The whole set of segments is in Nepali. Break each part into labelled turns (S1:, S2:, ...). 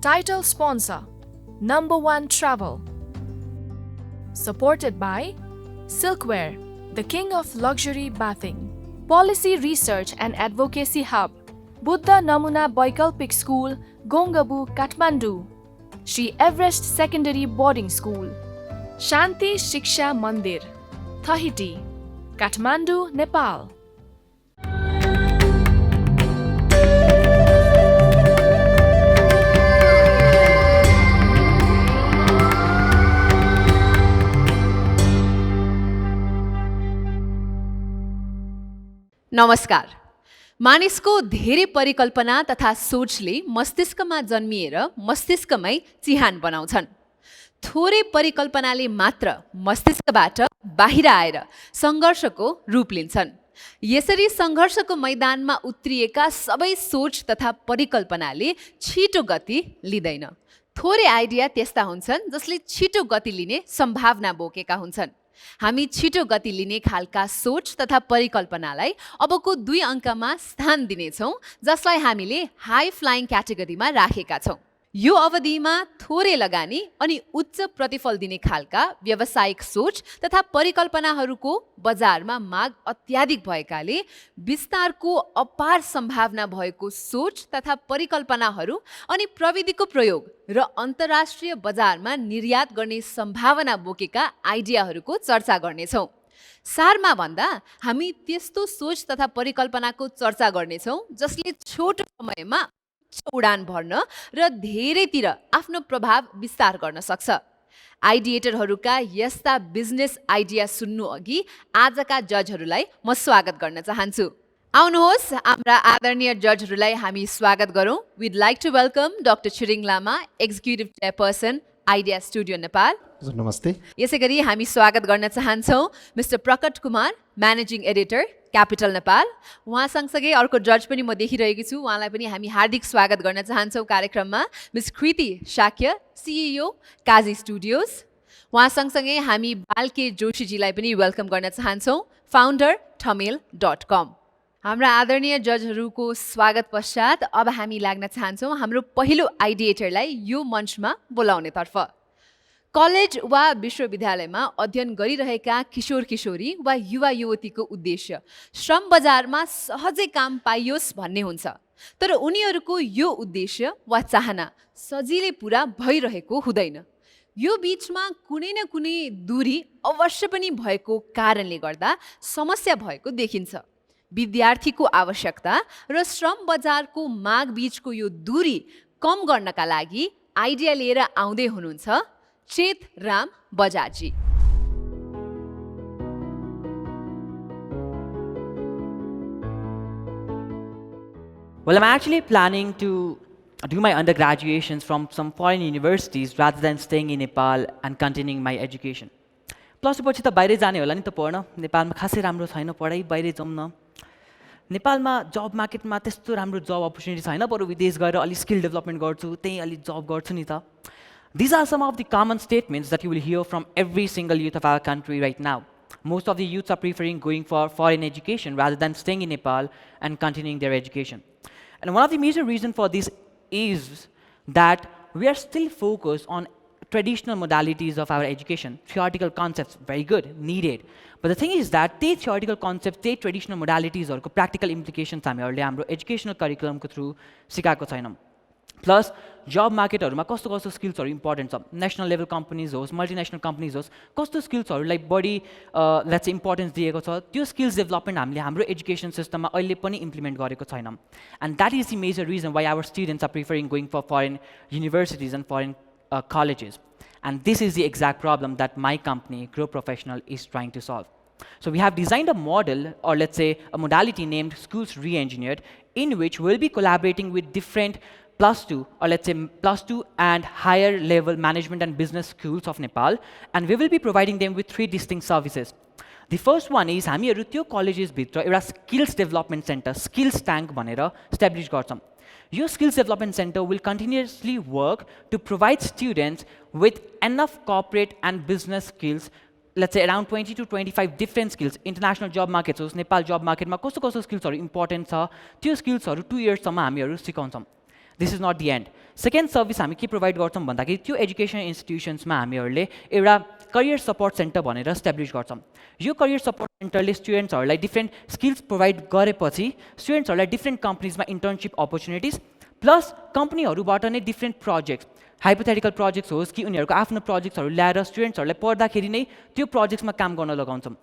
S1: Title sponsor, Number 1 Travel. Supported by Silkware, the king of luxury bathing. Policy Research and Advocacy Hub, Buddha Namuna Boikalpik School, Gongabu, Kathmandu. Shri Everest Secondary Boarding School. Shanti Shiksha Mandir, Thahiti, Kathmandu, Nepal.
S2: नमस्कार। मानिसको धेरै परिकल्पना तथा सोचले मस्तिष्कमा जन्मिएर मस्तिष्कमै चिहान बनाउँछन्। थोरै परिकल्पनाले मात्र मस्तिष्कबाट बाहिर आएर सङ्घर्षको रूप लिन्छन्। यसरी सङ्घर्षको मैदानमा उत्रिएका सबै सोच तथा परिकल्पनाले छिटो गति लिँदैन। थोरै आइडिया त्यस्ता हुन्छन् जसले छिटो गति लिने सम्भावना बोकेका हुन्छन्। हामी छिटो गति लिने खालका सोच तथा परिकल्पनालाई अबको 2 अङ्कमा स्थान दिनेछौँ, जसलाई हामीले हाई फ्लाइङ क्याटेगोरीमा राखेका छौँ। यो अवधिमा थोरै लगानी अनि उच्च प्रतिफल दिने खालका व्यावसायिक सोच तथा परिकल्पनाहरूको बजारमा माग अत्याधिक भएकाले विस्तारको अपार सम्भावना भएको सोच तथा परिकल्पनाहरू अनि प्रविधिको प्रयोग र अन्तर्राष्ट्रिय बजारमा निर्यात गर्ने सम्भावना बोकेका आइडियाहरूको चर्चा गर्नेछौँ। सारमा भन्दा हामी त्यस्तो सोच तथा परिकल्पनाको चर्चा गर्नेछौँ जसले छोटो समयमा उडान भर्न र धेरैतिर आफ्नो प्रभाव विस्तार गर्न सक्छ। आइडिएटरहरूका यस्ता बिजनेस आइडिया सुन्नु अघि आजका जजहरूलाई म स्वागत गर्न चाहन्छु। आउनुहोस्, हाम्रा आदरणीय जजहरूलाई हामी स्वागत गरौँ। We'd like to welcome Dr. Chiring Lama, Executive Chairperson, Idea Studio Nepal.
S3: नमस्ते।
S2: यसै गरी हामी स्वागत गर्न चाहन्छौँ मिस्टर प्रकट Kumar, managing editor, capital Nepal. उहाँ सँगसँगै अर्को जज पनि म देखिरहेकी छु, उहाँलाई पनि हामी हार्दिक स्वागत गर्न चाहन्छौँ कार्यक्रममा। मिस कृति शाक्य, सिइओ, काजी स्टुडियोज। उहाँ सँगसँगै हामी बालके जोशीजीलाई पनि वेलकम गर्न चाहन्छौँ, फाउन्डर ठमेल.com। हाम्रा आदरणीय जजहरूको स्वागत पश्चात अब हामी लाग्न चाहन्छौँ हाम्रो पहिलो आइडिएटरलाई यो मञ्चमा बोलाउनेतर्फ। कलेज वा विश्वविद्यालयमा अध्ययन गरिरहेका किशोर किशोरी वा युवा युवतीको उद्देश्य श्रम बजारमा सहजै काम पाइयोस् भन्ने हुन्छ, तर उनीहरूको यो उद्देश्य वा चाहना सजिलै पुरा भइरहेको हुँदैन। यो बीचमा कुनै न कुनै दूरी अवश्य पनि भएको कारणले गर्दा समस्या भएको देखिन्छ। विद्यार्थीको आवश्यकता र श्रम बजारको माग बीचको यो दूरी कम गर्नका लागि आइडिया लिएर आउँदै हुनुहुन्छ चेत राम बजाजी।
S4: Well, I'm actually planning to do my undergraduations from some foreign universities rather than staying in Nepal and continuing my education. Plus, पछि त बाहिरै जाने होला नि त पढ्न। नेपालमा खासै राम्रो छैन पढाइ, बाहिरै जाउँ न। नेपालमा जब मार्केटमा त्यस्तो राम्रो जब अपर्च्युनिटी छैन, बरु विदेश गएर अलि स्किल डेभलपमेन्ट गर्छु, त्यही अलि जब गर्छु नि त। These are some of the common statements that you will hear from every single youth of our country right now. Most of the youths are preferring going for foreign education rather than staying in Nepal and continuing their education. And one of the major reasons for this is that we are still focused on traditional modalities of our education. Theoretical concepts, very good, needed. But the thing is that these theoretical concepts, these traditional modalities or practical implications हामीहरूले हाम्रो एजुकेशनल करिकुलमको थ्रु सिकाएको छैनौँ। प्लस जब मार्केटहरूमा कस्तो कस्तो स्किल्सहरू इम्पोर्टेन्ट छ, नेसनल लेभल कम्पनीज होस्, मल्टिनेसनल कम्पनीज होस्, कस्तो स्किल्सहरूलाई बढी लेट्स इम्पोर्टेन्स दिएको छ, त्यो स्किल्स डेभलपमेन्ट हामीले हाम्रो एजुकेसन सिस्टममा अहिले पनि इम्प्लिमेन्ट गरेको छैनौँ। And that is the major reason why our students are preferring going for foreign universities and foreign colleges. And this is the exact problem that my company, Grow Professional, is trying to solve. So we have designed a model, or let's say a modality named Schools Re-Engineered, in which we'll be collaborating with different +2, or let's say +2 and higher level management and business schools of Nepal, and we will be providing them with 3 distinct services. The first one is हामीहरू त्यो कलेजेसभित्र एउटा skills development centre, skills tank भनेर एस्टाब्लिस गर्छौँ। Your skills development center will continuously work to provide students with enough corporate and business skills, let's say around 20 to 25 different skills. International job markets, so Nepal job market ma kasto skills are important cha, त्यो skills haru 2 years सम्म हामीहरू सिकाउँछौँ. This is not the end. Second service हामी के प्रोभाइड गर्छौँ भन्दाखेरि त्यो एजुकेसन इन्स्टिट्युसन्समा हामीहरूले एउटा करियर सपोर्ट सेन्टर भनेर इस्टाब्लिस गर्छौँ। यो करियर सपोर्ट सेन्टरले स्टुडेन्ट्सहरूलाई डिफ्रेन्ट स्किल्स प्रोभाइड गरेपछि स्टुडेन्ट्सहरूलाई डिफ्रेन्ट कम्पनीजमा इन्टर्नसिप अपर्च्युनिटिज प्लस कम्पनीहरूबाट नै डिफ्रेन्ट प्रोजेक्ट्स हाइपोथेटिकल प्रोजेक्ट्स होस् कि उनीहरूको आफ्नो प्रोजेक्ट्सहरू ल्याएर स्टुडेन्ट्सहरूलाई पढ्दाखेरि नै त्यो प्रोजेक्ट्समा काम गर्न लगाउँछौँ।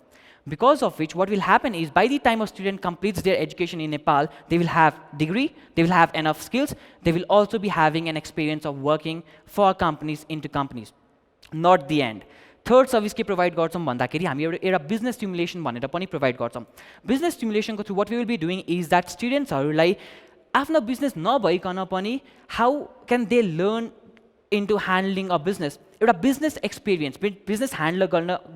S4: Because of which, what will happen is by the time a student completes their education in Nepal, they will have degree, they will have enough skills, they will also be having an experience of working for companies into companies. Not the end. Third service के provide गर्छौँ भन्दाखेरि हामी एउटा business stimulation भनेर पनि provide गर्छौँ। Business stimulation को through what we will be doing is that students-हरूलाई आफ्नो business नभइकन पनि how can they learn into handling a business, एउटा business experience, business handle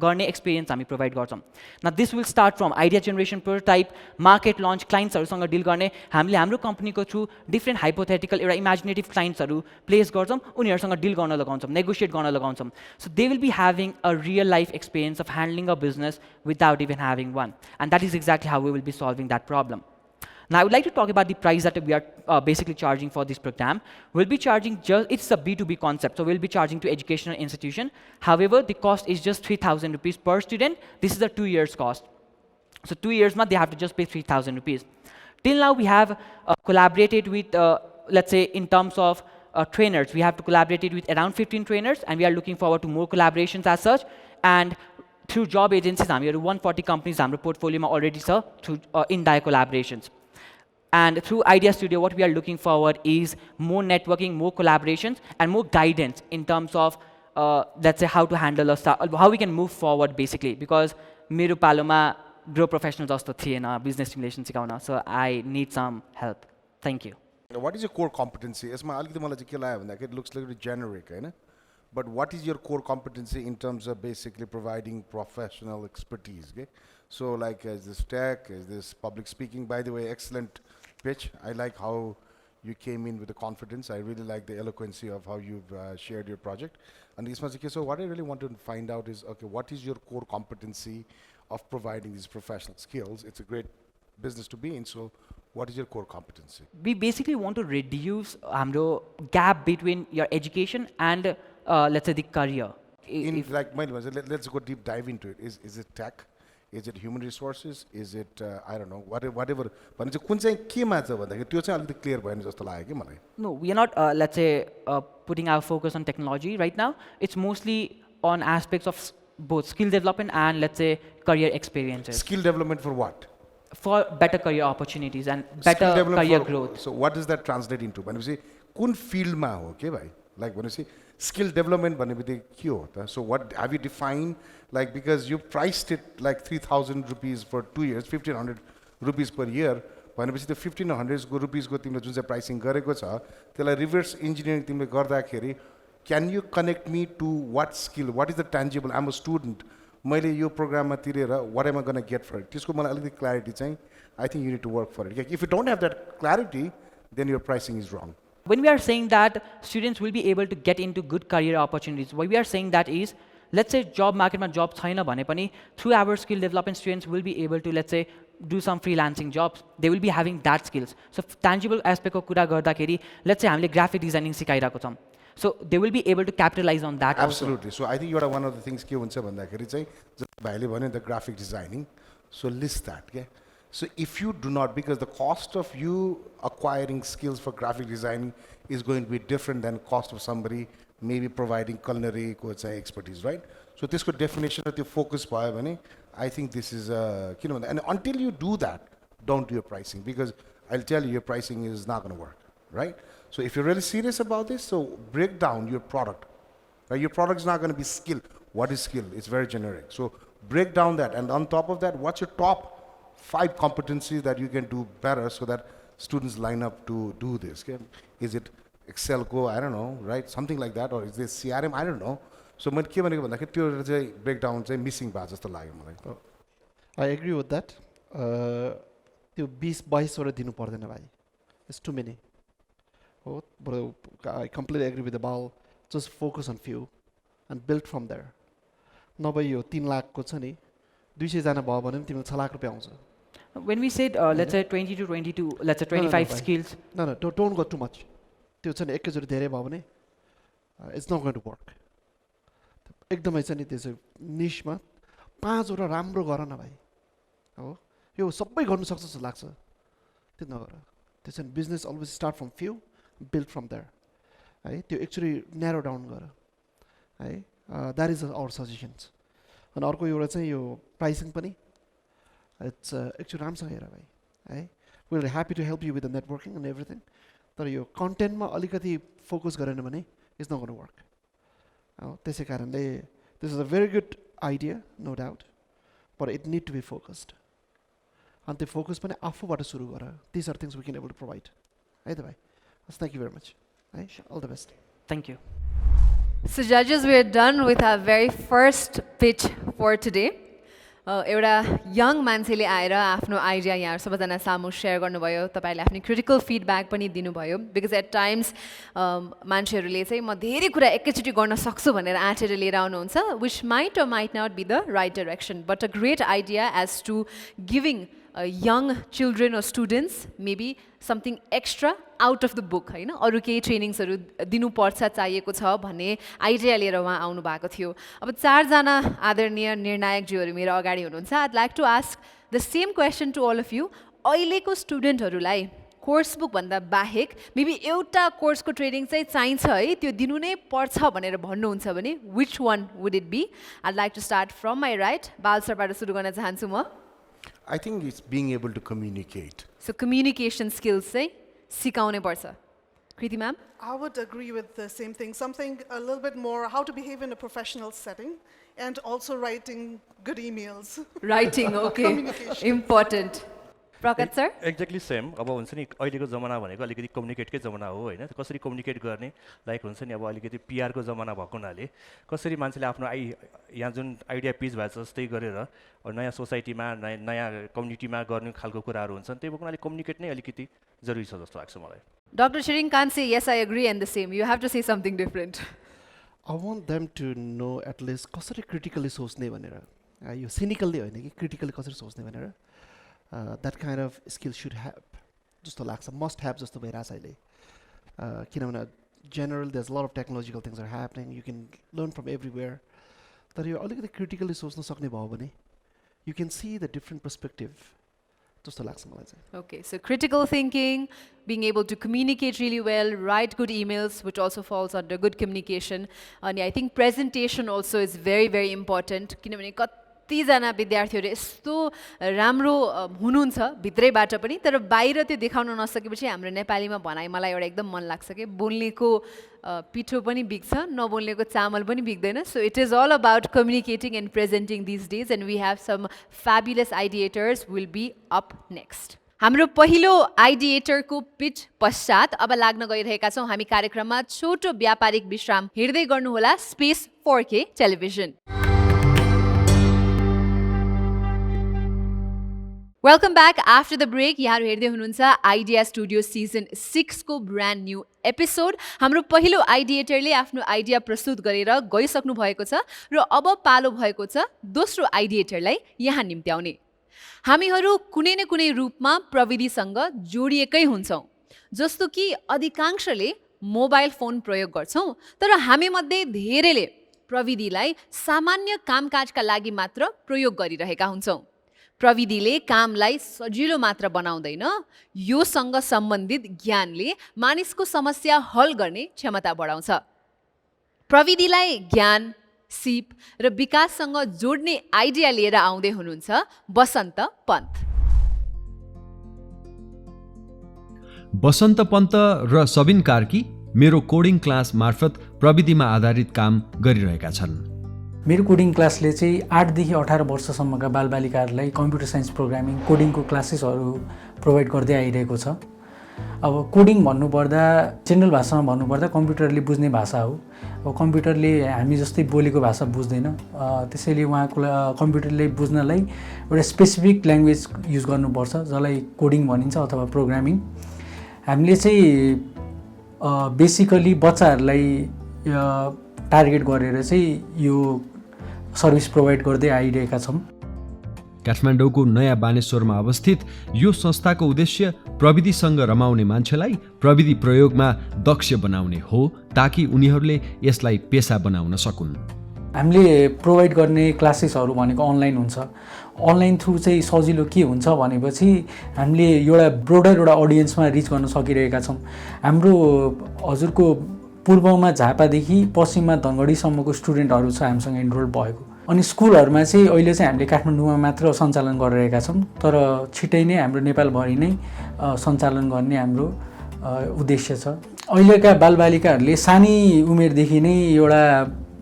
S4: गर्ने experience हामी provide गर्छौँ। Now this will start from idea generation, prototype, market launch, clientsहरूसँग deal गर्ने, हामीले हाम्रो कम्पनीको थ्रु डिफ्रेन्ट हाइपोथेटिकल एउटा इमेजिनेटिभ क्लाइन्ट्सहरू प्लेस गर्छौँ, उनीहरूसँग डिल गर्न लगाउँछौँ, नेगोसिएट गर्न लगाउँछौँ। So they will be having a real life experience of handling a business without even having one, and that is exactly how we will be solving that problem. Now, I would like to talk about the price that we are basically charging for this program. We'll be charging it's a B2B concept, so we'll be charging to educational institution. However, the cost is just 3,000 rupees per student. This is a 2 years cost. So 2 years, they have to just pay 3,000 rupees. Till now, we have collaborated with, let's say, in terms of trainers, we have collaborated with around 15 trainers, and we are looking forward to more collaborations as such. And through job agencies, 140 companies in our portfolio already, sir, through in-direct collaborations. And through Idea Studio, what we are looking forward is more networking, more collaborations, and more guidance in terms of, let's say, how to handle a start, how we can move forward, basically. Because मेरो पालोमा grow professionals जस्तो थिएन business stimulation सिकाउन, so I need some help. Thank you.
S3: What is your core competency? यसमा अलिकति मलाई चाहिँ के लाग्यो भन्दाखेरि it looks like generic, हैन? But what is your core competency in terms of basically providing professional expertise? Okay? So like is this tech, is this public speaking? By the way, excellent pitch. I like how you came in with the confidence. I really like the eloquency of how you've shared your project. And so what I really want to find out is, okay, what is your core competency of providing these professional skills? It's a great business to be in, so what is your core competency?
S4: We basically want to reduce the gap between your education and, let's say, the career.
S3: Let's go deep dive into it. Is it tech? Is it human resources? Is it, I don't know, whatever. But
S4: No, we are not, let's say, putting our focus on technology right now. It's mostly on aspects of both skill development and, let's say, career experiences.
S3: Skill development for what?
S4: For better career opportunities and better career growth.
S3: So what does that translate into? When you say, kun field ma ho, okay, bhai? Like when you say skill development, so what have you defined? Like because you priced it like 3,000 rupees for 2 years, 1,500 rupees per year. When you say the 1,500 rupees go timle junse pricing gareko cha, tela reverse engineering timle gardakheri, can you connect me to what skill? What is the tangible? I'm a student. मैले यो प्रोग्राममा तिरेर what am I going to get for it? त्यसको मलाई अलिकति clarity चाहिँ I think you need to work for it. If you don't have that clarity, then your pricing is wrong.
S4: When we are saying that students will be able to get into good career opportunities, what we are saying that is, let's say job market ma job छैन भने पनि through our skill development students will be able to, let's say, do some freelancing jobs. They will be having that skills. So tangible aspect को कुरा गर्दाखेरि, let's say हामीले graphic designing सिकाइरहेको छौं. So they will be able to capitalize on that.
S3: Absolutely.
S4: Also.
S3: So I think you are one of the things के हुन्छ भन्दाखेरि चाहिँ जस्तो भाइले भन्यो the graphic designing. So list that. Okay? So if you do not, because the cost of you acquiring skills for graphic designing is going to be different than cost of somebody maybe providing culinary expertise, right? So this could definition of the focus भयो भने I think this is and until you do that, don't do your pricing, because I'll tell you your pricing is not going to work, right? So if you're really serious about this, so break down your product. Right? Your product is not going to be skill. What is skill? It's very generic. So break down that, and on top of that, what's your top 5 competencies that you can do better so that students line up to do this? Okay? Is it Excel Go? I don't know, right? Something like that, or is this CRM? I don't know. So मैले के भनेको भन्दाखेरि त्यो चाहिँ breakdown चाहिँ missing भयो जस्तो लाग्यो मलाई.
S5: I agree with that. त्यो 20-22 वटा दिनु पर्दैन भाइ. It's too many. Oh, but I completely agree with the ball. Just focus on few and build from there. नभए यो 3 लाख को छ नि 200 जना भयो भने तिमीले 6 लाख रुपैयाँ आउँछ.
S4: When we said let's say 20 to 22, let's say 25 skills.
S5: No, don't go too much. त्यो चाहिँ एकैचोटि धेरै भयो भने it's not going to work एकदमै चाहिँ नि त्यसो निशमा 5वटा राम्रो गर न भाइ हो यो सबै गर्नु सक्छ जस्तो लाग्छ त्यो नगर त्यो चाहिँ business always start from few build from there है त्यो एक्चुअली न्यारो डाउन गर है द्याट इज आवर सजेसन्स अनि अर्को एउटा चाहिँ यो प्राइसिङ पनि इट्स एक्चुअली राम्रोसँग हेर भाइ है we are happy to help you with the networking and everything तर यो कन्टेन्टमा अलिकति फोकस गरेन भने it's not going to work त्यसै कारणले this is a very good idea no doubt but it need to be focused अनि त्यो फोकस पनि आफूबाट सुरु गर this are things we can able to provide है त भाइ थ्याङ्क यू भेरी मच है all the best
S4: thank you
S2: So judges, we are done with our very first pitch for today. एउटा यङ मान्छेले आएर आफ्नो आइडिया यहाँ सबैजना सामु सेयर गर्नुभयो तपाईँले आफ्नो क्रिटिकल फिडब्याक पनि दिनुभयो बिकज एट टाइम्स मान्छेहरूले चाहिँ म धेरै कुरा एकैचोटि गर्न सक्छु भनेर आँटेर लिएर आउनुहुन्छ which might or might not be the right direction but a great idea as to giving young children or students maybe something extra out of the book हैन अरू केही ट्रेनिङ्सहरू दिनुपर्छ चाहिएको छ भन्ने आइडिया लिएर उहाँ आउनु भएको थियो अब 4 जना आदरणीय निर्णायकज्यूहरू मेरो अगाडि हुनुहुन्छ I'd like to ask the same question to all of you अहिलेको स्टुडेन्टहरूलाई कोर्स बुक भन्दा बाहेक मेबी एउटा कोर्सको ट्रेनिङ चाहिँ चाहिन्छ है त्यो दिनु नै पर्छ भनेर भन्नुहुन्छ भने which one would it be I'd like to start from my right बाल सरबाट सुरु गर्न चाहन्छु म
S3: I think it's being able to communicate.
S2: So communication skills चाहिँ सिकाउनै पर्छ कृति ma'am
S6: I would agree with the same thing. Something a little bit more how to behave in a professional setting and also writing good emails.
S2: Writing okay
S6: Communication.
S2: Important Prakash sir
S7: exactly same अब हुन्छ नि अहिलेको जमाना भनेको अलिकति कम्युनिकेटकै जमाना हो होइन कसरी कम्युनिकेट गर्ने लाइक हुन्छ नि अब अलिकति पिआरको जमाना भएको हुनाले कसरी मान्छेले आफ्नो यहाँ जुन आइडिया पिच भएको छ जस्तै गरेर नयाँ सोसाइटीमा नयाँ कम्युनिटीमा गर्ने खालको कुराहरू हुन्छन् त्यही भएर कम्युनिकेट नै अलिकति जरुरी छ जस्तो लाग्छ मलाई
S2: डक्टर शिरिङ कान से yes I agree and the same you have to say something different
S5: I want them to know at least कसरी क्रिटिकली सोच्ने भनेर यो सिनिकल्ली होइन कि क्रिटिकली कसरी सोच्ने भनेर that kind of skill should have जस्तो लाग्छ मस्ट ह्याभ जस्तो भइरहेछ अहिले किनभने general there is lot of technological things are happening you can learn from everywhere तर यो अलिकति क्रिटिकली सोच्न सक्ने भयो भने you can see the different perspective जस्तो लाग्छ मलाई चाहिँ
S2: Okay, so critical thinking, being able to communicate really well, write good emails, which also falls under good communication. And I think presentation also is very, very important. किनभने कतिजना विद्यार्थीहरू यस्तो राम्रो हुनुहुन्छ भित्रैबाट पनि तर बाहिर त्यो देखाउन नसकेपछि हाम्रो नेपालीमा भनाइ मलाई एउटा एकदम मन लाग्छ कि बोल्नेको पिठो पनि बिग्छ नबोल्नेको चामल पनि बिग्दैन so it is all about communicating and presenting this days and we have some fabulous ideators will be up next हाम्रो पहिलो आइडिएटरको पिच पश्चात अब लाग्न गइरहेका छौँ हामी कार्यक्रममा छोटो व्यापारिक विश्राम हेर्दै गर्नुहोला space 4K television welcome back after the break यहाँहरू हेर्दै हुनुहुन्छ आइडिया स्टुडियो सिजन 6 को ब्रान्ड न्यू एपिसोड हाम्रो पहिलो आइडिएटरले आफ्नो आइडिया प्रस्तुत गरेर गइसक्नु भएको छ र अब पालो भएको छ दोस्रो आइडिएटरलाई यहाँ निम्त्याउने हामीहरू कुनै न कुनै रूपमा प्रविधिसँग जोडिएकै हुन्छौँ जस्तो कि अधिकांशले मोबाइल फोन प्रयोग गर्छौँ तर हामीमध्ये धेरैले प्रविधिलाई सामान्य कामकाजका लागि मात्र प्रयोग गरिरहेका हुन्छौँ प्रविधिले कामलाई सजिलो मात्र बनाउँदैन योसँग सम्बन्धित ज्ञानले मानिसको समस्या हल गर्ने क्षमता बढाउँछ प्रविधिलाई ज्ञान सिप र विकाससँग जोड्ने आइडिया लिएर आउँदै हुनुहुन्छ बसन्त पन्त
S8: बसन्त पन्त र सबिन कार्की मेरो कोडिङ क्लास मार्फत प्रविधिमा आधारित काम गरिरहेका छन्
S9: मेरो कोडिङ क्लासले चाहिँ 8 देखि 18 वर्षसम्मका बालबालिकाहरूलाई कम्प्युटर साइन्स प्रोग्रामिङ कोडिङको क्लासेसहरू प्रोभाइड गर्दै आइरहेको छ अब कोडिङ भन्नुपर्दा जेनरल भाषामा भन्नुपर्दा कम्प्युटरले बुझ्ने भाषा हो अब कम्प्युटरले हामी जस्तै बोलेको भाषा बुझ्दैन त्यसैले उहाँको कम्प्युटरले बुझ्नलाई एउटा स्पेसिफिक ल्याङ्ग्वेज युज गर्नुपर्छ जसलाई कोडिङ भनिन्छ अथवा प्रोग्रामिङ हामीले चाहिँ बेसिकली बच्चाहरूलाई टार्गेट गरेर चाहिँ यो सर्भिस प्रोभाइड गर्दै आइरहेका छौँ
S8: काठमाडौँको नयाँ बानेश्वरमा अवस्थित यो संस्थाको उद्देश्य प्रविधिसँग रमाउने मान्छेलाई प्रविधि प्रयोगमा दक्ष बनाउने हो ताकि उनीहरूले यसलाई पेशा बनाउन सकुन्।
S9: हामीले प्रोभाइड गर्ने क्लासेसहरू भनेको अनलाइन हुन्छ। अनलाइन थ्रु चाहिँ सजिलो के हुन्छ भनेपछि हामीले एउटा ब्रोडर एउटा अडियन्समा रिच गर्न सकिरहेका छौँ। हाम्रो हजुरको पूर्वमा झापादेखि पश्चिममा धनगढीसम्मको स्टुडेन्टहरू छ हामीसँग इनरोल भएको। अनि स्कुलहरूमा चाहिँ अहिले चाहिँ हामीले काठमाडौँमा मात्र सञ्चालन गरिरहेका छौँ, तर छिटै नै हाम्रो नेपालभरि नै सञ्चालन गर्ने हाम्रो उद्देश्य छ। अहिलेका बालबालिकाहरूले सानै उमेरदेखि नै एउटा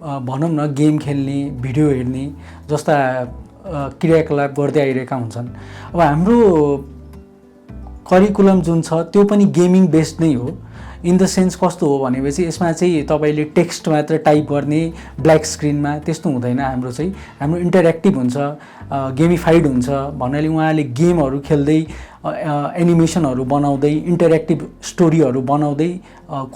S9: भनौँ न गेम खेल्ने, भिडियो हेर्ने जस्ता क्रियाकलाप गर्दै आइरहेका हुन्छन्। अब हाम्रो करिकुलम जुन छ त्यो पनि गेमिङ बेस्ड नै हो। इन द सेन्स कस्तो हो भनेपछि यसमा चाहिँ तपाईँले टेक्स्ट मात्र टाइप गर्ने ब्ल्याक स्क्रिनमा त्यस्तो हुँदैन। हाम्रो इन्टरेक्टिभ हुन्छ, गेमिफाइड हुन्छ भन्नाले उहाँले गेमहरू खेल्दै एनिमेसनहरू बनाउँदै इन्टरेक्टिभ स्टोरीहरू बनाउँदै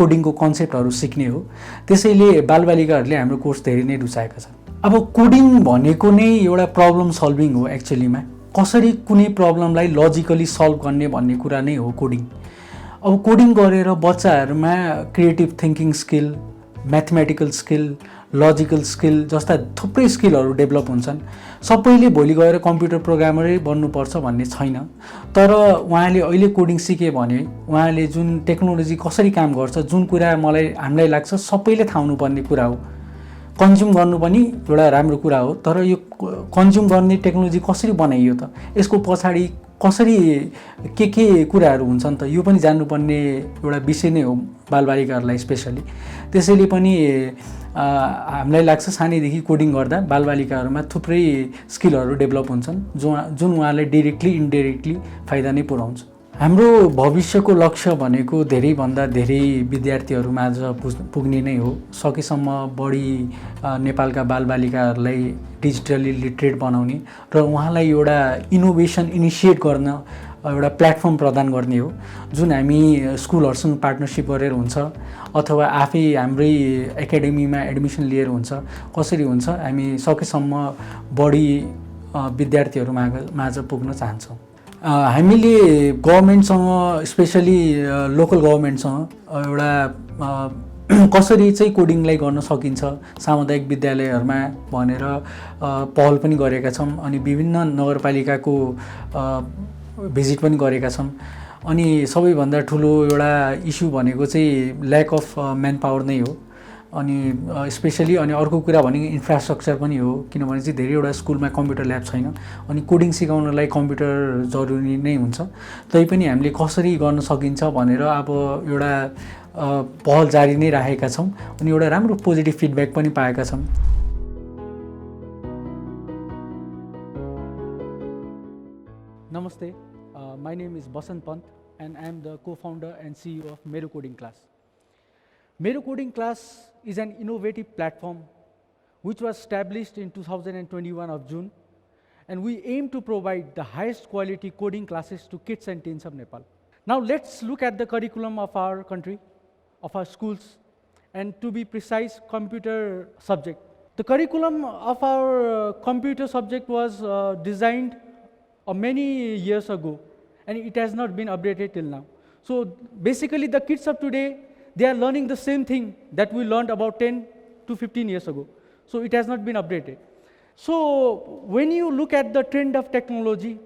S9: कोडिङको कन्सेप्टहरू सिक्ने हो। त्यसैले बालबालिकाहरूले हाम्रो कोर्स धेरै नै रुचाएका छन्। अब कोडिङ भनेको नै एउटा प्रब्लम सल्भिङ हो। एक्चुअलीमा कसरी कुनै प्रब्लमलाई लजिकली सल्भ गर्ने भन्ने कुरा नै हो कोडिङ। अब कोडिङ गरेर बच्चाहरूमा creative thinking skill, mathematical skill, logical skill जस्ता थुप्रै स्किलहरू डेभलप हुन्छन्। सबैले भोलि गएर कम्प्युटर प्रोग्रामरै बन्नुपर्छ भन्ने छैन, तर उहाँले अहिले कोडिङ सिके भने उहाँले जुन टेक्नोलोजी कसरी काम गर्छ, जुन कुरा हामीलाई लाग्छ सबैले थाहा हुनुपर्ने कुरा हो। कन्ज्युम गर्नु पनि एउटा राम्रो कुरा हो, तर यो कन्ज्युम गर्ने टेक्नोलोजी कसरी बनाइयो त, यसको पछाडि कसरी के कुराहरू हुन्छन् त, यो पनि जान्नुपर्ने एउटा विषय नै हो बालबालिकाहरूलाई स्पेसली। त्यसैले पनि हामीलाई लाग्छ सानैदेखि कोडिङ गर्दा बालबालिकाहरूमा थुप्रै स्किलहरू डेभलप हुन्छन् जुन उहाँलाई डिरेक्टली इन्डाइरेक्टली फाइदा नै पुर्याउँछ। हाम्रो भविष्यको लक्ष्य भनेको धेरैभन्दा धेरै विद्यार्थीहरूमाझ पुग्ने नै हो। सकेसम्म बढी नेपालका बालबालिकाहरूलाई डिजिटली लिटरेट बनाउने र उहाँलाई एउटा इनोभेसन इनिसिएट गर्न एउटा प्लेटफर्म प्रदान गर्ने हो, जुन हामी स्कुलहरूसँग पार्टनरसिप गरेर हुन्छ अथवा आफै हाम्रै एकाडेमीमा एडमिसन लिएर हुन्छ। कसरी हुन्छ हामी सकेसम्म बढी विद्यार्थीहरूमाझ पुग्न चाहन्छौँ। हामीले गभर्मेन्टसँग स्पेसली लोकल गभर्मेन्टसँग एउटा कसरी चाहिँ कोडिङलाई गर्न सकिन्छ सामुदायिक विद्यालयहरूमा भनेर पहल पनि गरेका छौँ। अनि विभिन्न नगरपालिकाको भिजिट पनि गरेका छौँ। अनि सबैभन्दा ठुलो एउटा इस्यु भनेको चाहिँ ल्याक अफ म्यान पावर नै हो। अनि स्पेसली अनि अर्को कुरा भनेको इन्फ्रास्ट्रक्चर पनि हो, किनभने चाहिँ धेरैवटा स्कुलमा कम्प्युटर ल्याब छैन। अनि कोडिङ सिकाउनलाई कम्प्युटर जरुरी नै हुन्छ। तैपनि हामीले कसरी गर्न सकिन्छ भनेर अब एउटा पहल जारी नै राखेका छौँ। अनि एउटा राम्रो पोजिटिभ फिडब्याक पनि पाएका छौँ।
S10: Namaste, my name is Basant Pant and I am the co-founder and CEO of Mero Coding Class. Mero Coding Class is an innovative platform which was established in 2021 of June, and we aim to provide the highest quality coding classes to kids and teens of Nepal. Now let's look at the curriculum of our country, of our schools, and to be precise, computer subject. The curriculum of our computer subject was designed many years ago, and it has not been updated till now. So basically the kids of today, they are learning the same thing that we learned about 10 to 15 years ago. So it has not been updated. So when you look at the trend of technology,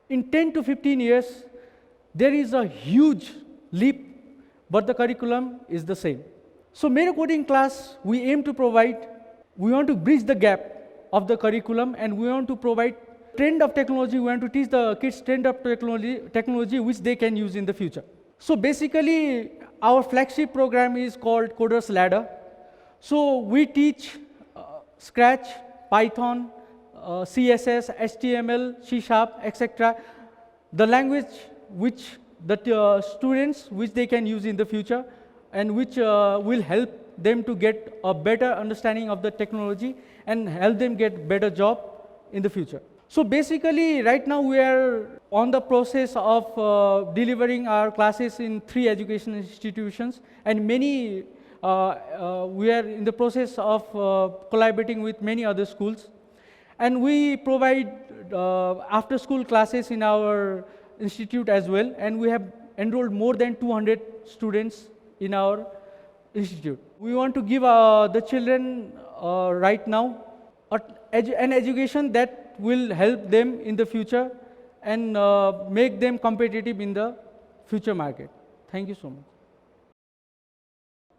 S10: in 10 to 15 years, there is a huge leap, but the curriculum is the same. So Mero Coding Class, we aim to provide, we want to bridge the gap of the curriculum, and we want to provide trend of technology. We want to teach the kids trend of technology which they can use in the future. So basically, our flagship program is called Coder's Ladder. So we teach Scratch, Python, CSS, HTML, C#, etc. The language which the students which they can use in the future, and which will help them to get a better understanding of the technology and help them get better job in the future. So basically, right now we are on the process of delivering our classes in 3 education institutions, and many, we are in the process of collaborating with many other schools. And we provide after-school classes in our institute as well, and we have enrolled more than 200 students in our institute. We want to give the children right now an education that will help them in the future and make them competitive in the future market. Thank you so much.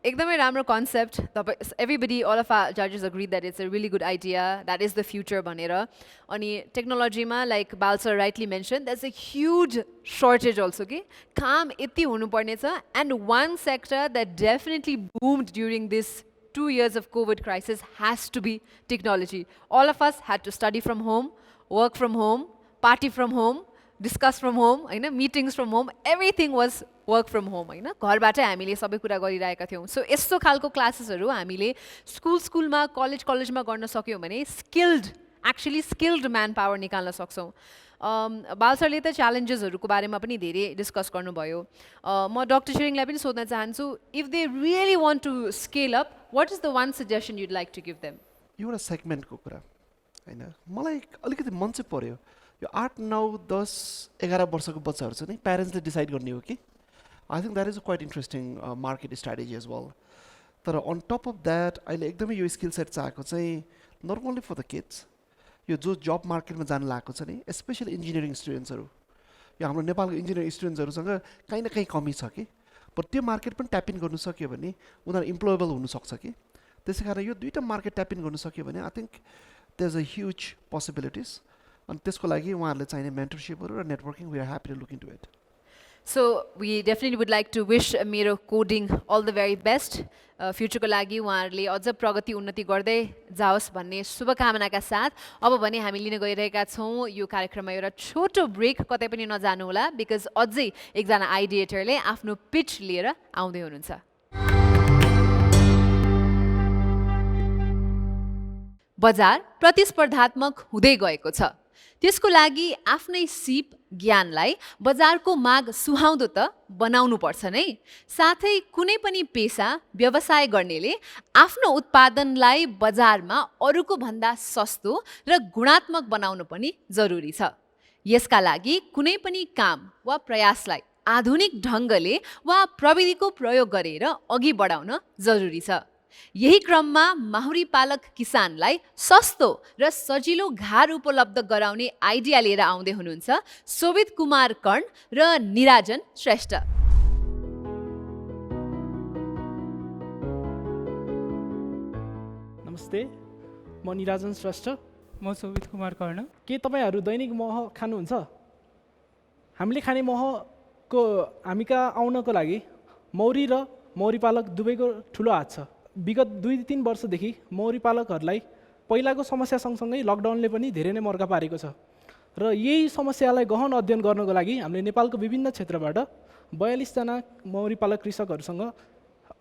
S2: एकदमै राम्रो कन्सेप्ट तपाईँ एभ्रीबडी अल अफ आवर जजेस agree that it's a really good idea that is the future भनेर अनि टेक्नोलोजीमा like Bal sir rightly mention that's a huge shortage also कि काम यति हुनुपर्ने छ and one sector that definitely boomed during this 2 years of COVID crisis has to be technology. All of us had to study from home, work from home, party from home, discuss from home, meetings from home, everything was work from home. घरबाटै हामीले सबै कुरा गरिरहेका थियौँ. सो यस्तो खालको क्लासेसहरू हामीले स्कुलमा कलेजमा गर्न सक्यौँ भने स्किल्ड म्यान पावर निकाल्न सक्छौँ. बाल सरले त च्यालेन्जेसहरूको बारेमा पनि धेरै डिस्कस गर्नुभयो. म डक्टर छिरिङलाई पनि सोध्न चाहन्छु, if they really want to scale up, what is the one suggestion you'd like to give them?
S5: एउटा सेगमेन्टको कुरा होइन, मलाई अलिकति मन चाहिँ पर्यो. यो 8, 9, 10, 11 वर्षको बच्चाहरू छ नि, प्यारेन्ट्सले डिसाइड गर्ने हो कि. I think that is a quite interesting market strategy as well. तर अन टप अफ द्याट अहिले एकदमै यो स्किल सेट चाहेको चाहिँ not only for the kids, यो जो जब मार्केटमा जान लागेको छ नि, स्पेसली इन्जिनियरिङ स्टुडेन्ट्सहरू, यो हाम्रो नेपालको इन्जिनियरिङ स्टुडेन्ट्सहरूसँग कहीँ न कहीँ कमी छ कि. पर त्यो मार्केट पनि ट्याप इन गर्नु सक्यो भने उनीहरू इम्प्लोएबल हुनसक्छ कि. त्यसै कारण यो दुईवटा मार्केट ट्याप इन गर्नु सक्यो भने I think there is a huge possibilities. अनि त्यसको लागि उहाँहरूले चाहिने मेन्टरसिपहरू र networking, we are happy to look into it.
S2: So we definitely would like to wish मेरो coding all the very best. फ्युचरको लागि उहाँहरूले अझ प्रगति उन्नति गर्दै जाओस् भन्ने शुभकामनाका साथ अब भने हामी लिन गइरहेका छौँ यो कार्यक्रममा एउटा छोटो ब्रेक. कतै पनि नजानुहोला, बिकज अझै एकजना आइडिएटरले आफ्नो पिच लिएर आउँदै हुनुहुन्छ. बजार प्रतिस्पर्धात्मक हुँदै गएको छ. त्यसको लागि आफ्नै सिप ज्ञानलाई बजारको माग सुहाउँदो त बनाउनु पर्छ नै. साथै कुनै पनि पेसा व्यवसाय गर्नेले आफ्नो उत्पादनलाई बजारमा अरूको भन्दा सस्तो र गुणात्मक बनाउनु पनि जरुरी छ. यसका लागि कुनै पनि काम वा प्रयासलाई आधुनिक ढङ्गले वा प्रविधिको प्रयोग गरेर अघि बढाउन जरुरी छ. यही क्रममा माहुरी पालक किसानलाई सस्तो र सजिलो घार उपलब्ध गराउने आइडिया लिएर आउँदै हुनुहुन्छ सोभित कुमार कर्ण र निराजन श्रेष्ठ.
S10: नमस्ते, म निराजन श्रेष्ठ. म सोभित कुमार कर्ण. के तपाईँहरू दैनिक मह खानुहुन्छ? हामीले खाने महको हामी कहाँ आउनको लागि मौरी र मौरी पालक दुवैको ठुलो हात छ. विगत 2-3 वर्षदेखि मौरी पालकहरूलाई पहिलाको समस्या सँगसँगै लकडाउनले पनि धेरै नै मर्का पारेको छ र यही समस्यालाई गहन अध्ययन गर्नको लागि हामीले नेपालको विभिन्न क्षेत्रबाट 42 जना मौरी पालक कृषकहरूसँग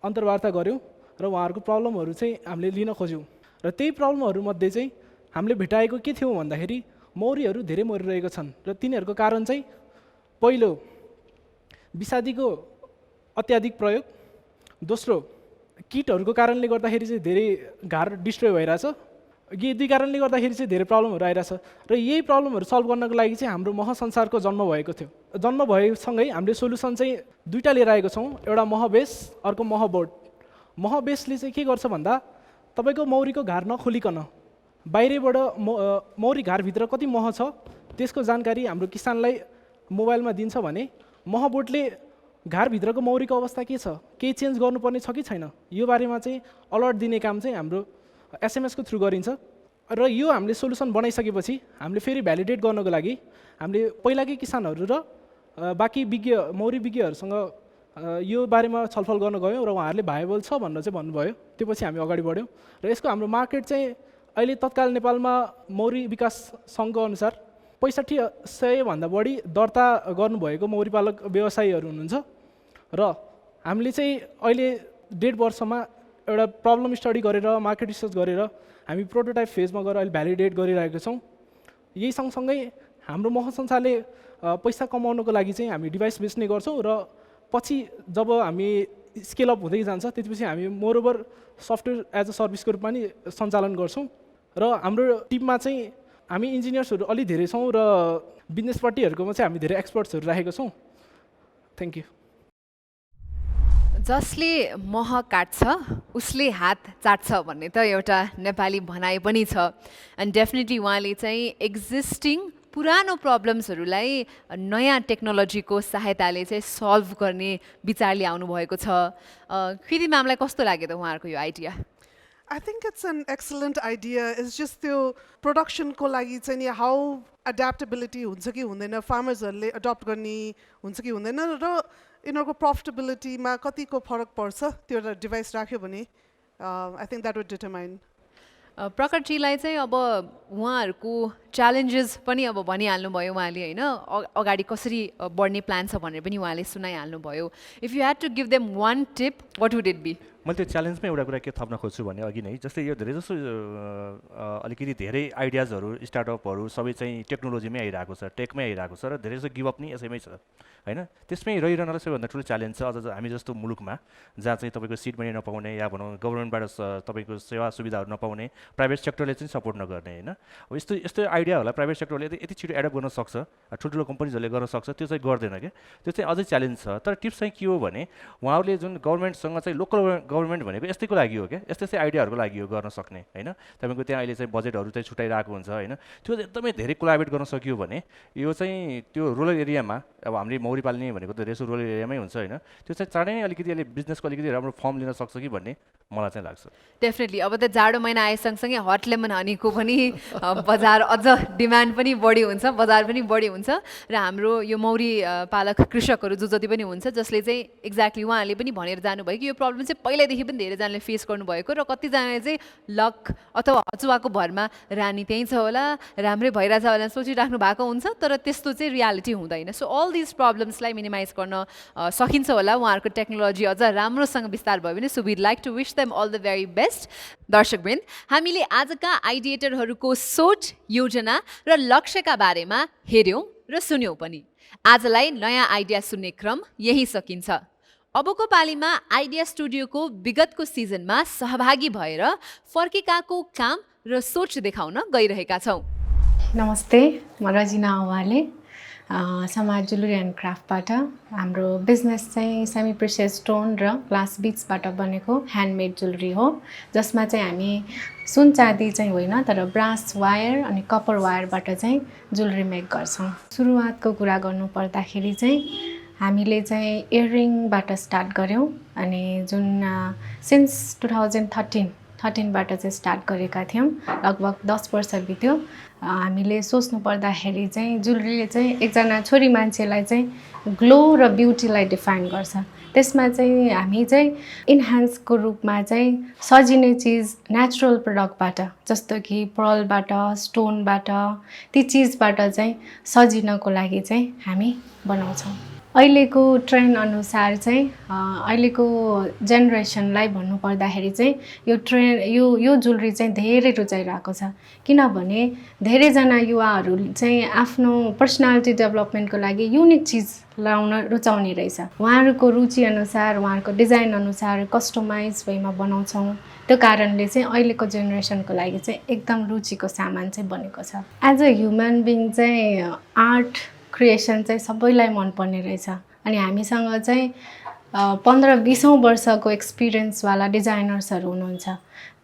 S10: अन्तर्वार्ता गऱ्यौँ र उहाँहरूको प्रब्लमहरू चाहिँ हामीले लिन खोज्यौँ. र त्यही प्रब्लमहरूमध्ये चाहिँ हामीले भेटाएको के थियो भन्दाखेरि मौरीहरू धेरै मरिरहेको छन् र तिनीहरूको कारण चाहिँ पहिलो विषादीको अत्याधिक प्रयोग, दोस्रो किटहरूको कारणले गर्दाखेरि चाहिँ धेरै घार डिस्ट्रोय भइरहेछ. यी दुई कारणले गर्दाखेरि चाहिँ धेरै प्रब्लमहरू आइरहेछ र यही प्रब्लमहरू सल्भ गर्नको लागि चाहिँ हाम्रो महसंसारको जन्म भएको थियो. जन्म भएसँगै हामीले सोल्युसन चाहिँ दुईवटा लिएर आएको छौँ. एउटा महबेस, अर्को महबोर्ड. महबेसले चाहिँ के गर्छ भन्दा तपाईँको मौरीको घार नखोलिकन बाहिरबाट मौरी घारभित्र कति मह छ त्यसको जानकारी हाम्रो किसानलाई मोबाइलमा दिन्छ भने महबोर्डले घारभित्रको मौरीको अवस्था के छ, केही चेन्ज गर्नुपर्ने छ कि छैन, यो बारेमा चाहिँ अलर्ट दिने काम चाहिँ हाम्रो एसएमएसको थ्रु गरिन्छ. र यो हामीले सोल्युसन बनाइसकेपछि हामीले फेरि भ्यालिडेट गर्नको लागि हामीले पहिलाकै किसानहरू र बाँकी मौरी विज्ञहरूसँग यो बारेमा छलफल गर्न गयौँ र उहाँहरूले भाइबल छ भनेर चाहिँ भन्नुभयो. त्यो पछि हामी अगाडि बढ्यौँ र यसको हाम्रो मार्केट चाहिँ अहिले तत्काल नेपालमा मौरी विकास सङ्घको अनुसार 6500 भन्दा बढी दर्ता गर्नुभएको मौरी पालक व्यवसायीहरू हुनुहुन्छ र हामीले चाहिँ अहिले 1.5 वर्षमा एउटा प्रब्लम स्टडी गरेर मार्केट रिसर्च गरेर हामी प्रोटोटाइप फेजमा गएर अहिले भ्यालिडेट गरिरहेका छौँ. यही सँगसँगै हाम्रो महसंसारले पैसा कमाउनको लागि चाहिँ हामी डिभाइस बेच्ने गर्छौँ र पछि जब हामी स्केल अप हुँदै जान्छ त्यसपछि हामी मोरओभर सफ्टवेयर एज अ सर्भिसको रूपमा नि सञ्चालन गर्छौँ र हाम्रो टिममा चाहिँ हामी इन्जिनियर्सहरू अलि धेरै छौँ र बिजनेसपट्टिहरूकोमा चाहिँ हामी धेरै एक्सपर्ट्सहरू राखेको छौँ। Thank you.
S2: जसले मह काट्छ उसले हात चाट्छ भन्ने त एउटा नेपाली भनाइ पनि छ। एन्ड डेफिनेटली उहाँले चाहिँ एक्जिस्टिङ पुरानो प्रब्लम्सहरूलाई नयाँ टेक्नोलोजीको सहायताले चाहिँ सल्भ गर्ने विचारले आउनुभएको छ। कृति म्यामलाई कस्तो लाग्यो त उहाँहरूको यो idea?
S6: I think it's an excellent idea. It's just the production को लागि चाहिँ नि how adaptability हुन्छ कि हुँदैन, फार्मर्सहरूले अडप्ट गर्ने हुन्छ कि हुँदैन र यिनीहरूको प्रफिटेबिलिटीमा कतिको फरक पर्छ त्यो एउटा डिभाइस राख्यो भने I think that would determine.
S2: प्रकटजीलाई चाहिँ अब उहाँहरूको च्यालेन्जेस पनि अब भनिहाल्नुभयो उहाँले होइन, अगाडि कसरी बढ्ने प्लान छ भनेर पनि उहाँले सुनाइहाल्नुभयो। If you had to give them one tip what would it be?
S7: मैले त्यो च्यालेन्जमै एउटा कुरा के थप्न खोज्छु भने अघि नै जस्तै यो धेरै जसो अलिकति धेरै आइडियाजहरू स्टार्टअपहरू सबै चाहिँ टेक्नोलोजीमै आइरहेको छ, टेकमै आइरहेको छ र धेरै जसो गिभअप नि यसैमै छ होइन। त्यसमै रहिरहनलाई सबैभन्दा ठुलो च्यालेन्ज छ अझ हामी जस्तो मुलुकमा जहाँ चाहिँ तपाईँको सिट पनि नपाउने या भनौँ गभर्मेन्टबाट तपाईँको सेवा सुविधाहरू नपाउने, प्राइभेट सेक्टरले चाहिँ सपोर्ट नगर्ने होइन। अब यस्तो यस्तो आइडियाहरूलाई प्राइभेट सेक्टरले यति छिटो एडप्ट गर्न सक्छ, ठुल्ठुलो कम्पनीजहरूले गर्न सक्छ, त्यो चाहिँ गर्दैन क्या। त्यो चाहिँ अझै च्यालेन्ज छ। तर टिप्स चाहिँ के हो भने उहाँहरूले जुन गभर्मेन्टसँग चाहिँ लोकल गभर्मेन्ट भनेको यस्तैको लागि हो क्या, यस्तै यस्तै आइडियाहरूको लागि हो गर्न सक्ने होइन। तपाईँको त्यहाँ अहिले चाहिँ बजेटहरू चाहिँ छुट्याइरहेको हुन्छ होइन। त्यो एकदमै धेरै कोलाबरेट गर्न सकियो भने यो चाहिँ त्यो रुरल एरियामा अब हामीले मौरी पाल्ने भनेको त रेसो रुरल एरियामै हुन्छ होइन, त्यो चाहिँ चाँडै नै अलिकति अहिले बिजनेसको अलिकति राम्रो फर्म लिन सक्छ कि भन्ने मलाई चाहिँ लाग्छ।
S2: डेफिनेटली अब त जाडो महिना आए सँगसँगै हट लेमन हनीको पनि बजार अझ डिमान्ड पनि बढी हुन्छ, बजार पनि बढी हुन्छ र हाम्रो यो मौरी पालक कृषकहरू जो जति पनि हुन्छ जसले चाहिँ एक्ज्याक्टली उहाँहरूले पनि भनेर जानुभयो कि यो प्रब्लम चाहिँ पहिल्यैदेखि पनि धेरैजनाले फेस गर्नुभएको र कतिजनाले चाहिँ लक अथवा अचुवाको भरमा रानी त्यहीँ छ होला, राम्रै भइरहेछ होला सोचिराख्नु भएको हुन्छ, तर त्यस्तो चाहिँ रियालिटी हुँदैन। सो अल दिस प्रब्लम्सलाई मिनिमाइज गर्न सकिन्छ होला उहाँहरूको टेक्नोलोजी अझ राम्रोसँग विस्तार भयो भने। So we'd like to wish them all the very best. दर्शकवृन्द, हामीले आजका आइडिएटरहरूको सोच, योजना र लक्ष्यका बारेमा हेऱ्यौँ र सुन्यौँ पनि। आजलाई नयाँ आइडिया सुन्ने क्रम यही सकिन्छ। अबको पालीमा आइडिया स्टुडियोको विगतको सिजनमा सहभागी भएर फर्केकाको काम र सोच देखाउन गइरहेका छौँ।
S11: नमस्ते, म रजिना अवाले, समाज ज्वेलरी एन्ड क्राफ्टबाट। हाम्रो बिजनेस चाहिँ सेमी प्रिसियस स्टोन र ग्लास बिट्सबाट बनेको ह्यान्डमेड ज्वेलरी हो, जसमा चाहिँ हामी सुन चाँदी चाहिँ होइन तर ब्रास वायर अनि कपर वायरबाट चाहिँ ज्वेलरी मेक गर्छौँ। सुरुवातको कुरा गर्नु पर्दाखेरि चाहिँ हामीले चाहिँ इयररिङबाट स्टार्ट गऱ्यौँ अनि जुन सिन्स 2013बाट चाहिँ स्टार्ट गरेका थियौँ। लगभग 10 वर्ष बित्यो। हामीले सोच्नु पर्दाखेरि चाहिँ ज्वेलरीले चाहिँ एकजना छोरी मान्छेलाई चाहिँ ग्लो र ब्युटीलाई डिफाइन गर्छ। त्यसमा चाहिँ हामी चाहिँ इन्हान्सको रूपमा चाहिँ सजिने चिज नेचुरल प्रडक्टबाट जस्तो कि पर्लबाट, स्टोनबाट, ती चिजबाट चाहिँ सजिनको लागि चाहिँ हामी बनाउँछौँ। अहिलेको ट्रेन्ड अनुसार चाहिँ अहिलेको जेनेरेसनलाई भन्नुपर्दाखेरि चाहिँ यो ज्वेलरी चाहिँ धेरै रुचाइरहेको छ, किनभने धेरैजना युवाहरू चाहिँ आफ्नो पर्सनालिटी डेभलपमेन्टको लागि युनिक चिज लाउन रुचाउने रहेछ। उहाँहरूको रुचि अनुसार, उहाँहरूको डिजाइन अनुसार कस्टमाइज वेमा बनाउँछौँ। त्यो कारणले चाहिँ अहिलेको जेनेरेसनको लागि चाहिँ एकदम रुचिको सामान चाहिँ बनेको छ। एज अ ह्युमन बिङ चाहिँ आर्ट क्रिएसन चाहिँ सबैलाई मनपर्ने रहेछ अनि हामीसँग चाहिँ 15-20 वर्षको एक्सपिरियन्सवाला डिजाइनर्सहरू हुनुहुन्छ।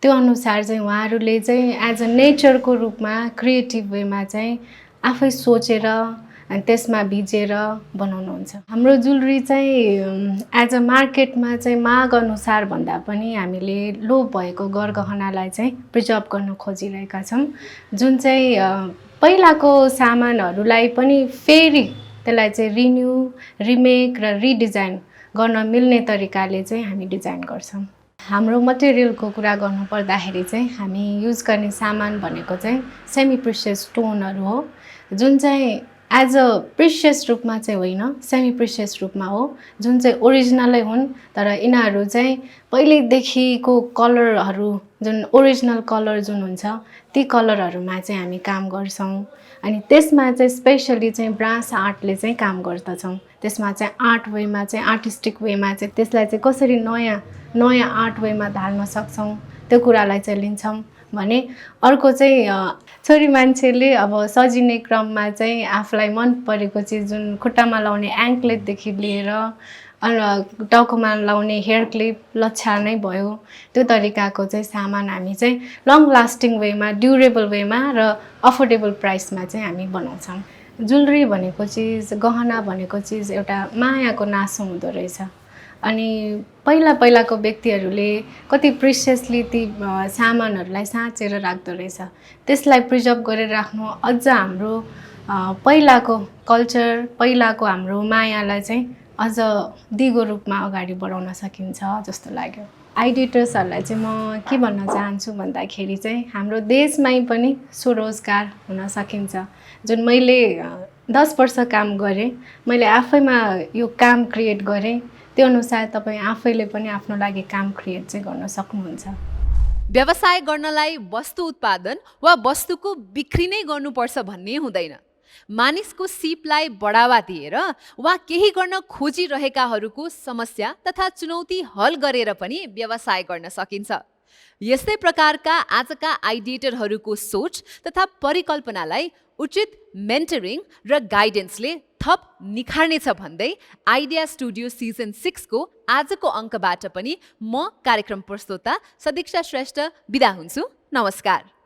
S11: त्यो अनुसार चाहिँ उहाँहरूले चाहिँ एज अ नेचरको रूपमा क्रिएटिभ वेमा चाहिँ आफै सोचेर अनि त्यसमा भिजेर बनाउनुहुन्छ। हाम्रो ज्वेलरी चाहिँ एज अ मार्केटमा चाहिँ माग अनुसार भन्दा पनि हामीले लोप भएको गरगहनालाई चाहिँ प्रिजर्भ गर्न खोजिरहेका छौँ, जुन चाहिँ पहिलाको सामानहरूलाई पनि फेरि त्यसलाई चाहिँ रिन्यू, रिमेक र रिडिजाइन गर्न मिल्ने तरिकाले चाहिँ हामी डिजाइन गर्छौँ। हाम्रो मटेरियलको कुरा गर्नु पर्दाखेरि चाहिँ हामी युज गर्ने सामान भनेको चाहिँ सेमी प्रिसियस स्टोनहरू हो, जुन चाहिँ एज अ प्रिसियस रूपमा चाहिँ होइन, सेमी प्रिसियस रूपमा हो, जुन चाहिँ ओरिजिनलै हुन् तर यिनीहरू चाहिँ पहिल्यैदेखिको कलरहरू जुन ओरिजिनल कलर जुन हुन्छ ती कलरहरूमा चाहिँ हामी काम गर्छौँ। अनि त्यसमा चाहिँ स्पेसली चाहिँ ब्रास आर्टले चाहिँ काम गर्दछौँ। त्यसमा चाहिँ आर्ट वेमा चाहिँ आर्टिस्टिक वेमा चाहिँ त्यसलाई चाहिँ कसरी नयाँ आर्ट वेमा ढाल्न सक्छौँ त्यो कुरालाई चाहिँ लिन्छौँ भने अर्को चाहिँ छोरी मान्छेले अब सजिने क्रममा चाहिँ आफूलाई मन परेको चिज जुन खुट्टामा लाउने एङ्कलेटदेखि लिएर टाउकोमा लाउने हेयर क्लिप लच्छा नै भयो त्यो तरिकाको चाहिँ सामान हामी चाहिँ लङ लास्टिङ वेमा ड्युरेबल वेमा र अफोर्डेबल प्राइसमा चाहिँ हामी बनाउँछौँ ज्वेलरी भनेको चिज गहना भनेको चिज एउटा मायाको नासो हुँदो रहेछ अनि पहिलाको व्यक्तिहरूले कति प्रिसियसली ती सामानहरूलाई साँचेर राख्दो रहेछ त्यसलाई प्रिजर्भ गरेर राख्नु अझ हाम्रो पहिलाको कल्चर पहिलाको हाम्रो मायालाई चाहिँ अझ दिगो रूपमा अगाडि बढाउन सकिन्छ जस्तो लाग्यो आइडिएटर्सहरूलाई चाहिँ म के भन्न चाहन्छु भन्दाखेरि चाहिँ हाम्रो देशमै पनि स्वरोजगार हुन सकिन्छ जुन मैले 10 वर्ष काम गरेँ मैले आफैमा यो काम क्रिएट गरेँ त्यो अनुसार तपाईँ आफैले पनि आफ्नो लागि काम क्रिएट चाहिँ गर्न सक्नुहुन्छ
S2: व्यवसाय गर्नलाई वस्तु उत्पादन वा वस्तुको बिक्री नै गर्नुपर्छ भन्ने हुँदैन मानिसको सिपलाई बढावा दिएर वा केही गर्न खोजिरहेकाहरूको समस्या तथा चुनौती हल गरेर पनि व्यवसाय गर्न सकिन्छ यस्तै प्रकारका आजका आइडिएटरहरूको सोच तथा परिकल्पनालाई उचित मेन्टरिङ र गाइडेन्सले थप निखार्नेछ भन्दै आइडिया स्टुडियो सिजन 6 को आजको अङ्कबाट पनि म कार्यक्रम प्रस्तोता सदीक्षा श्रेष्ठ बिदा हुन्छु नमस्कार